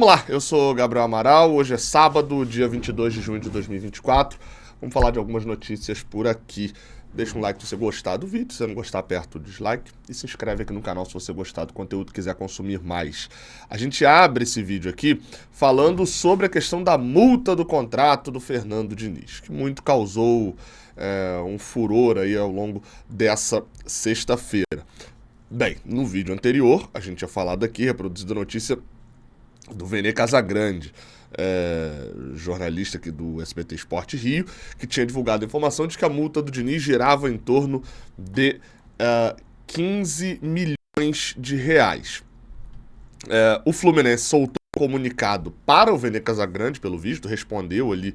Vamos lá, eu sou Gabriel Amaral, hoje é sábado, dia 22 de junho de 2024. Vamos falar de algumas notícias por aqui. Deixa um like se você gostar do vídeo, se você não gostar, aperta o dislike e se inscreve aqui no canal se você gostar do conteúdo e quiser consumir mais. A gente abre esse vídeo aqui falando sobre a questão da multa do contrato do Fernando Diniz, que muito causou um furor aí ao longo dessa sexta-feira. Bem, no vídeo anterior, a gente tinha falado aqui, reproduzido a notícia do Vene Casagrande, jornalista aqui do SBT Esporte Rio, que tinha divulgado a informação de que a multa do Diniz girava em torno de 15 milhões de reais. O Fluminense soltou um comunicado para o Vene Casagrande, pelo visto, respondeu ali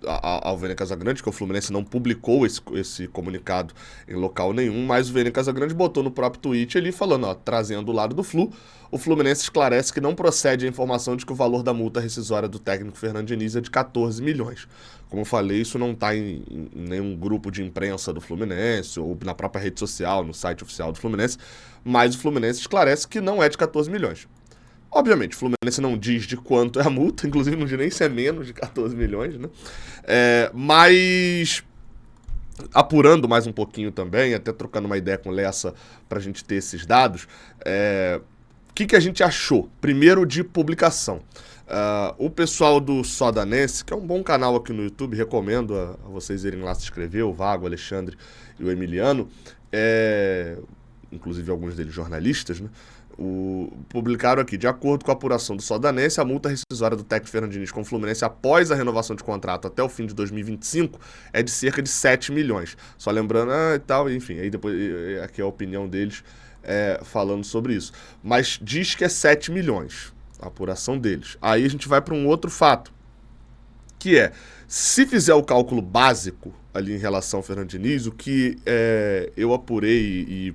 ao Vene Casagrande, que o Fluminense não publicou esse comunicado em local nenhum, mas o Vene Casagrande botou no próprio tweet ali falando, trazendo o lado do Flu, o Fluminense esclarece que não procede a informação de que o valor da multa rescisória do técnico Fernando Diniz é de 14 milhões. Como eu falei, isso não está em nenhum grupo de imprensa do Fluminense ou na própria rede social, no site oficial do Fluminense, mas o Fluminense esclarece que não é de 14 milhões. Obviamente, o Fluminense não diz de quanto é a multa, inclusive não diz nem se é menos de 14 milhões, né? Mas, apurando mais um pouquinho também, até trocando uma ideia com o Lessa pra gente ter esses dados, o que a gente achou? Primeiro, de publicação. O pessoal do Sodanense, que é um bom canal aqui no YouTube, recomendo a vocês irem lá se inscrever, o Vago, o Alexandre e o Emiliano, inclusive alguns deles jornalistas, né? Publicaram aqui, de acordo com a apuração do Sodanense, a multa rescisória do técnico Fernando Diniz com o Fluminense após a renovação de contrato até o fim de 2025 é de cerca de 7 milhões. Só lembrando, e tal, enfim, aí depois aqui é a opinião deles falando sobre isso. Mas diz que é 7 milhões, a apuração deles. Aí a gente vai para um outro fato, que se fizer o cálculo básico ali em relação ao Fernando Diniz, o que eu apurei e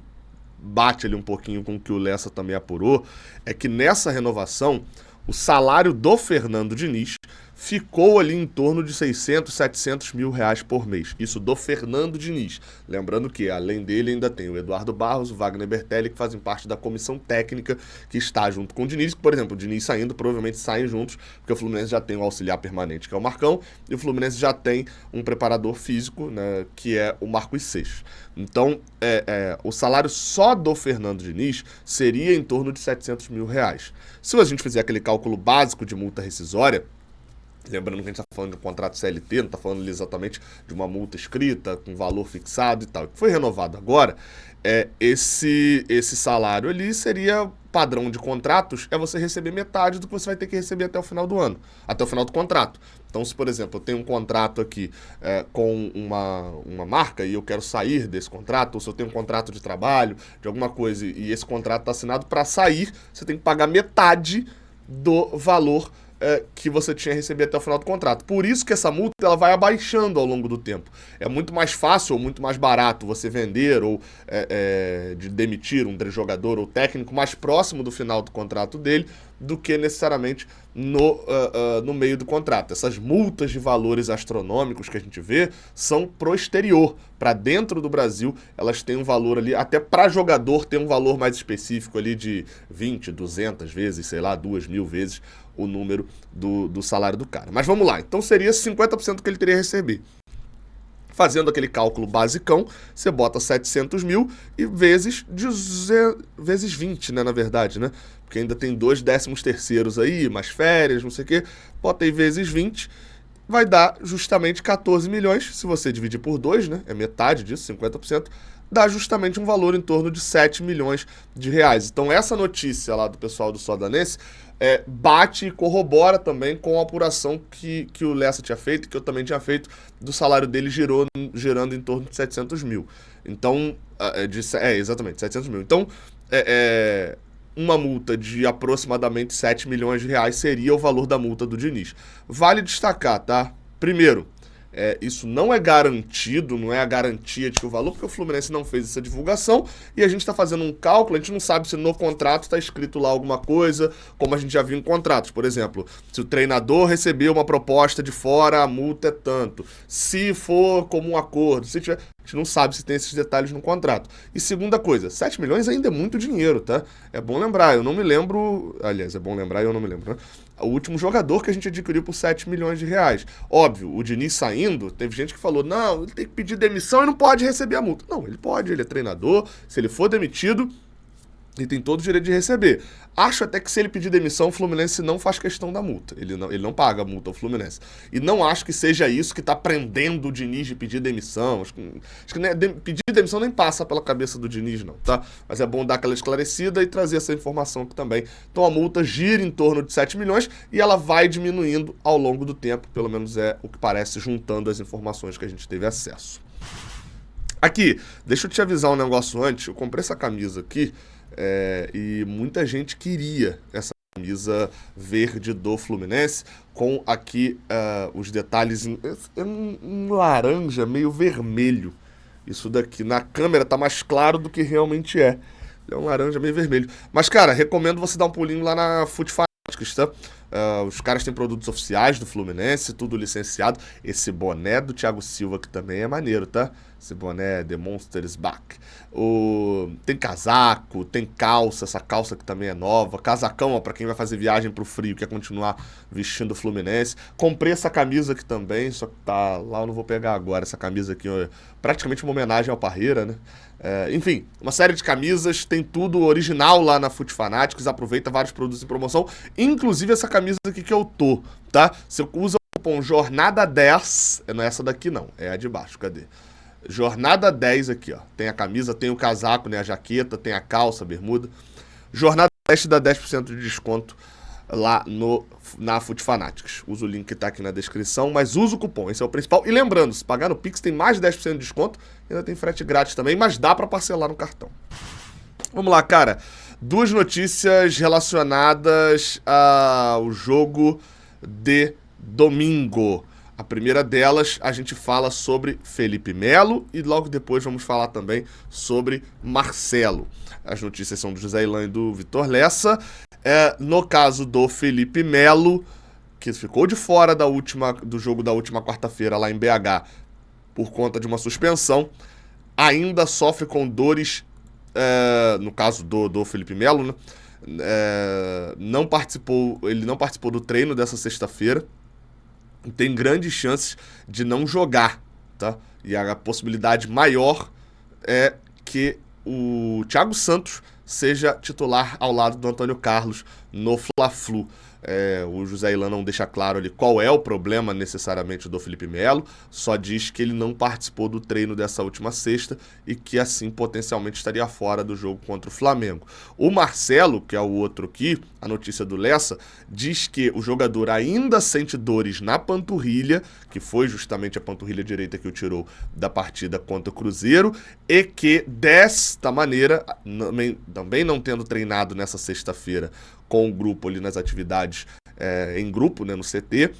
bate ali um pouquinho com o que o Lessa também apurou, é que nessa renovação, o salário do Fernando Diniz ficou ali em torno de 600, 700 mil reais por mês. Isso do Fernando Diniz. Lembrando que, além dele, ainda tem o Eduardo Barros, o Wagner Bertelli, que fazem parte da comissão técnica que está junto com o Diniz. Por exemplo, o Diniz saindo, provavelmente saem juntos, porque o Fluminense já tem o auxiliar permanente, que é o Marcão, e o Fluminense já tem um preparador físico, né, que é o Marcos Seixas. Então, o salário só do Fernando Diniz seria em torno de 700 mil reais. Se a gente fizer aquele cálculo básico de multa rescisória, lembrando que a gente está falando de um contrato CLT, não está falando exatamente de uma multa escrita, com valor fixado e tal, que foi renovado agora, esse salário ali seria padrão de contratos, você receber metade do que você vai ter que receber até o final do ano, até o final do contrato. Então, se, por exemplo, eu tenho um contrato aqui com uma marca e eu quero sair desse contrato, ou se eu tenho um contrato de trabalho, de alguma coisa, e esse contrato está assinado para sair, você tem que pagar metade do valor que você tinha recebido até o final do contrato. Por isso que essa multa ela vai abaixando ao longo do tempo. É muito mais fácil ou muito mais barato você vender ou de demitir um jogador ou técnico mais próximo do final do contrato dele do que necessariamente no meio do contrato. Essas multas de valores astronômicos que a gente vê são pro exterior. Para dentro do Brasil, elas têm um valor ali, até para jogador tem um valor mais específico ali de 20, 200 vezes, sei lá, 2.000 vezes o número do salário do cara. Mas vamos lá, então seria 50% que ele teria a receber. Fazendo aquele cálculo basicão, você bota 700 mil e vezes 20, né, na verdade, né? Porque ainda tem 2 13º aí, mais férias, não sei o quê. Bota aí vezes 20, vai dar justamente 14 milhões. Se você dividir por 2, né, é metade disso, 50%, dá justamente um valor em torno de 7 milhões de reais. Então essa notícia lá do pessoal do Sodanense bate e corrobora também com a apuração que o Lessa tinha feito, que eu também tinha feito, do salário dele gerando em torno de 700 mil. Então, exatamente, 700 mil. Então, uma multa de aproximadamente 7 milhões de reais seria o valor da multa do Diniz. Vale destacar, tá? Primeiro, isso não é garantido, não é a garantia de que o valor, porque o Fluminense não fez essa divulgação e a gente está fazendo um cálculo, a gente não sabe se no contrato está escrito lá alguma coisa, como a gente já viu em contratos. Por exemplo, se o treinador recebeu uma proposta de fora, a multa é tanto. Se for como um acordo, se tiver... A gente não sabe se tem esses detalhes no contrato. E segunda coisa, 7 milhões ainda é muito dinheiro, tá? É bom lembrar, eu não me lembro... Aliás, é bom lembrar e eu não me lembro, né? O último jogador que a gente adquiriu por 7 milhões de reais. Óbvio, o Diniz saindo, teve gente que falou, não, ele tem que pedir demissão e não pode receber a multa. Não, ele pode, ele é treinador, se ele for demitido... Ele tem todo o direito de receber. Acho até que se ele pedir demissão, o Fluminense não faz questão da multa. Ele não paga a multa ao Fluminense. E não acho que seja isso que está prendendo o Diniz de pedir demissão. Acho que pedir demissão nem passa pela cabeça do Diniz, não, tá? Mas é bom dar aquela esclarecida e trazer essa informação aqui também. Então a multa gira em torno de 7 milhões e ela vai diminuindo ao longo do tempo. Pelo menos é o que parece, juntando as informações que a gente teve acesso. Aqui, deixa eu te avisar um negócio antes. Eu comprei essa camisa aqui. E muita gente queria essa camisa verde do Fluminense com aqui os detalhes em um laranja meio vermelho. Isso daqui na câmera tá mais claro do que realmente é. É um laranja meio vermelho. Mas, cara, recomendo você dar um pulinho lá na Foot Fanatics, tá? Os caras têm produtos oficiais do Fluminense, tudo licenciado. Esse boné do Thiago Silva que também é maneiro, tá? Esse boné The Monster is Back. Tem casaco, tem calça, essa calça que também é nova. Casacão, ó, pra quem vai fazer viagem pro frio, quer continuar vestindo o Fluminense. Comprei essa camisa aqui também, só que tá lá, eu não vou pegar agora. Essa camisa aqui ó, é praticamente uma homenagem ao Parreira, né? Enfim, uma série de camisas, tem tudo original lá na Foot Fanatics, aproveita vários produtos em promoção, inclusive essa camisa aqui que eu tô, tá? Você usa o cupom JORNADA10, não é essa daqui não, é a de baixo, cadê? Jornada 10 aqui, ó, tem a camisa, tem o casaco, né, a jaqueta, tem a calça, a bermuda. Jornada 10 dá 10% de desconto lá na Foot Fanatics. Usa o link que tá aqui na descrição, mas usa o cupom, esse é o principal. E lembrando, se pagar no Pix tem mais de 10% de desconto, ainda tem frete grátis também, mas dá pra parcelar no cartão. Vamos lá, cara. Duas notícias relacionadas ao jogo de domingo. A primeira delas, a gente fala sobre Felipe Melo e logo depois vamos falar também sobre Marcelo. As notícias são do José Ilan e do Vitor Lessa. No caso do Felipe Melo, que ficou de fora do jogo da última quarta-feira lá em BH por conta de uma suspensão, ainda sofre com dores, no caso do Felipe Melo, né? Ele não participou do treino dessa sexta-feira. Tem grandes chances de não jogar, tá? E a possibilidade maior é que o Thiago Santos seja titular ao lado do Antônio Carlos no Fla-Flu. O José Ilan não deixa claro ali qual é o problema necessariamente do Felipe Melo, só diz que ele não participou do treino dessa última sexta e que assim potencialmente estaria fora do jogo contra o Flamengo. O Marcelo, que é o outro aqui, a notícia do Lessa, diz que o jogador ainda sente dores na panturrilha, que foi justamente a panturrilha direita que o tirou da partida contra o Cruzeiro, e que desta maneira, também não tendo treinado nessa sexta-feira com o grupo ali nas atividades em grupo, né, no CT,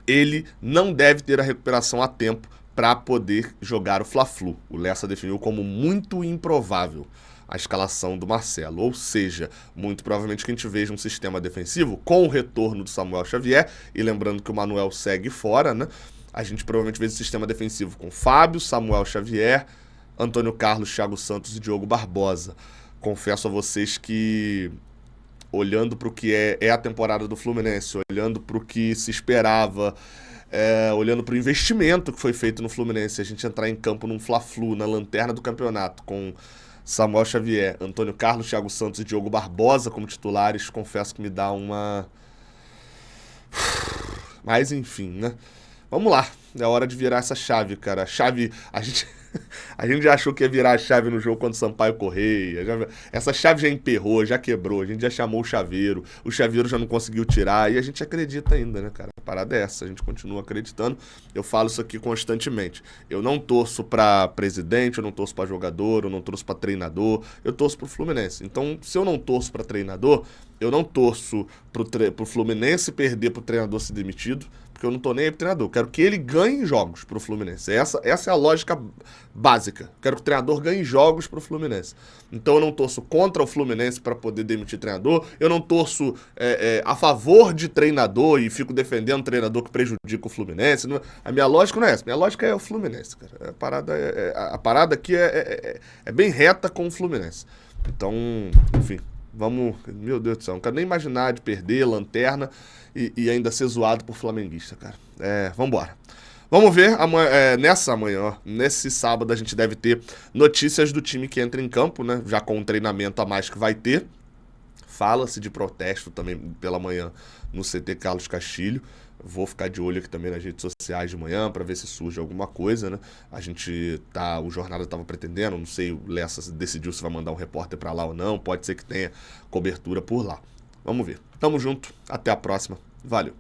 ele não deve ter a recuperação a tempo para poder jogar o Fla-Flu. O Lessa definiu como muito improvável a escalação do Marcelo, ou seja, muito provavelmente que a gente veja um sistema defensivo com o retorno do Samuel Xavier, e lembrando que o Manuel segue fora, né? A gente provavelmente veja um sistema defensivo com Fábio, Samuel Xavier, Antônio Carlos, Thiago Santos e Diogo Barbosa. Confesso a vocês que, olhando para o que é a temporada do Fluminense, olhando para o que se esperava, olhando para o investimento que foi feito no Fluminense, a gente entrar em campo num Fla-Flu, na lanterna do campeonato, com Samuel Xavier, Antônio Carlos, Thiago Santos e Diogo Barbosa como titulares, confesso que me dá uma... Mas enfim, né? Vamos lá, é hora de virar essa chave, cara. A chave, a gente já achou que ia virar a chave no jogo contra o Sampaio Correia. Essa chave já emperrou, já quebrou, a gente já chamou o chaveiro já não conseguiu tirar, e a gente acredita ainda, né, cara? A parada é essa, a gente continua acreditando. Eu falo isso aqui constantemente. Eu não torço pra presidente, eu não torço pra jogador, eu não torço pra treinador, eu torço pro Fluminense. Então, se eu não torço pra treinador, Eu não torço pro Fluminense perder pro treinador ser demitido, porque eu não tô nem aí pro treinador. Eu quero que ele ganhe jogos pro Fluminense. Essa é a lógica básica. Eu quero que o treinador ganhe jogos pro Fluminense. Então eu não torço contra o Fluminense para poder demitir treinador. Eu não torço a favor de treinador e fico defendendo treinador que prejudica o Fluminense. A minha lógica não é essa. Minha lógica é o Fluminense, cara. A parada aqui é bem reta com o Fluminense. Então, enfim, vamos... Meu Deus do céu, não quero nem imaginar de perder lanterna e ainda ser zoado por flamenguista, cara. Vambora. Vamos ver, nesse sábado a gente deve ter notícias do time que entra em campo, né? Já com um treinamento a mais que vai ter. Fala-se de protesto também pela manhã no CT Carlos Castilho. Vou ficar de olho aqui também nas redes sociais de manhã para ver se surge alguma coisa, né? O Jornada estava pretendendo, não sei, o Lessa decidiu se vai mandar um repórter para lá ou não, pode ser que tenha cobertura por lá. Vamos ver. Tamo junto, até a próxima. Valeu.